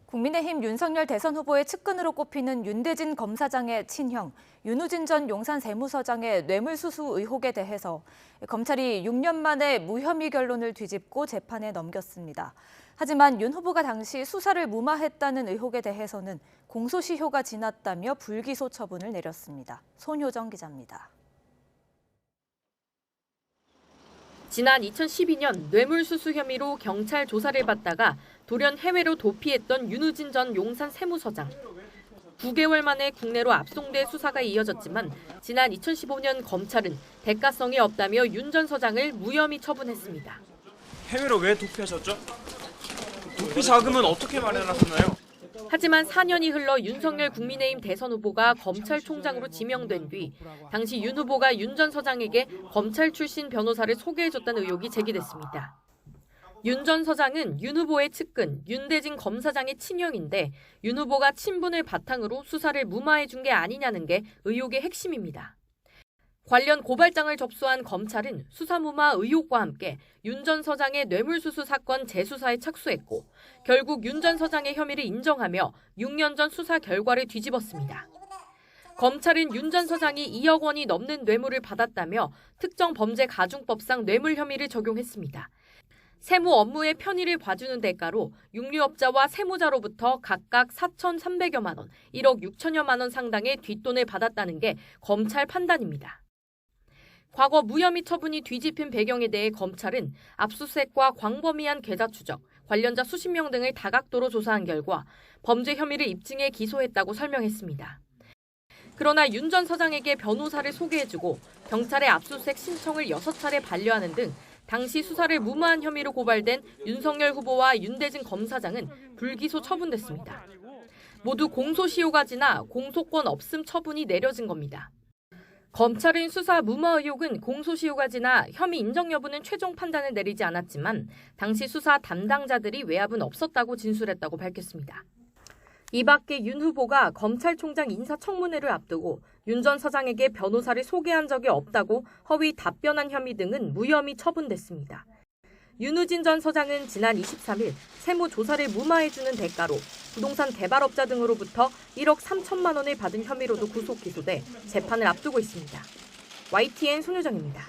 국민의힘 윤석열 대선 후보의 측근으로 꼽히는 윤대진 검사장의 친형, 윤우진 전 용산 세무서장의 뇌물수수 의혹에 대해서 검찰이 6년 만에 무혐의 결론을 뒤집고 재판에 넘겼습니다. 하지만 윤 후보가 당시 수사를 무마했다는 의혹에 대해서는 공소시효가 지났다며 불기소 처분을 내렸습니다. 손효정 기자입니다. 지난 2012년 뇌물수수 혐의로 경찰 조사를 받다가 돌연 해외로 도피했던 윤우진 전 용산 세무서장. 9개월 만에 국내로 압송돼 수사가 이어졌지만 지난 2015년 검찰은 대가성이 없다며 윤 전 서장을 무혐의 처분했습니다. 해외로 왜 도피하셨죠? 도피 자금은 어떻게 마련하셨나요? 하지만 4년이 흘러 윤석열 국민의힘 대선 후보가 검찰총장으로 지명된 뒤 당시 윤 후보가 윤 전 서장에게 검찰 출신 변호사를 소개해줬다는 의혹이 제기됐습니다. 윤 전 서장은 윤 후보의 측근 윤대진 검사장의 친형인데 윤 후보가 친분을 바탕으로 수사를 무마해준 게 아니냐는 게 의혹의 핵심입니다. 관련 고발장을 접수한 검찰은 수사무마 의혹과 함께 윤 전 서장의 뇌물수수 사건 재수사에 착수했고 결국 윤 전 서장의 혐의를 인정하며 6년 전 수사 결과를 뒤집었습니다. 검찰은 윤 전 서장이 2억 원이 넘는 뇌물을 받았다며 특정범죄가중법상 뇌물 혐의를 적용했습니다. 세무 업무의 편의를 봐주는 대가로 육류업자와 세무자로부터 각각 4,300여만 원, 1억 6천여만 원 상당의 뒷돈을 받았다는 게 검찰 판단입니다. 과거 무혐의 처분이 뒤집힌 배경에 대해 검찰은 압수수색과 광범위한 계좌 추적, 관련자 수십 명 등을 다각도로 조사한 결과 범죄 혐의를 입증해 기소했다고 설명했습니다. 그러나 윤 전 서장에게 변호사를 소개해주고 경찰의 압수수색 신청을 6차례 반려하는 등 당시 수사를 무마한 혐의로 고발된 윤석열 후보와 윤대진 검사장은 불기소 처분됐습니다. 모두 공소시효가 지나 공소권 없음 처분이 내려진 겁니다. 검찰은 수사 무마 의혹은 공소시효가 지나 혐의 인정 여부는 최종 판단을 내리지 않았지만 당시 수사 담당자들이 외압은 없었다고 진술했다고 밝혔습니다. 이 밖에 윤 후보가 검찰총장 인사청문회를 앞두고 윤 전 서장에게 변호사를 소개한 적이 없다고 허위 답변한 혐의 등은 무혐의 처분됐습니다. 윤우진 전 서장은 지난 23일 세무조사를 무마해주는 대가로 부동산 개발업자 등으로부터 1억 3천만 원을 받은 혐의로도 구속 기소돼 재판을 앞두고 있습니다. YTN 손효정입니다.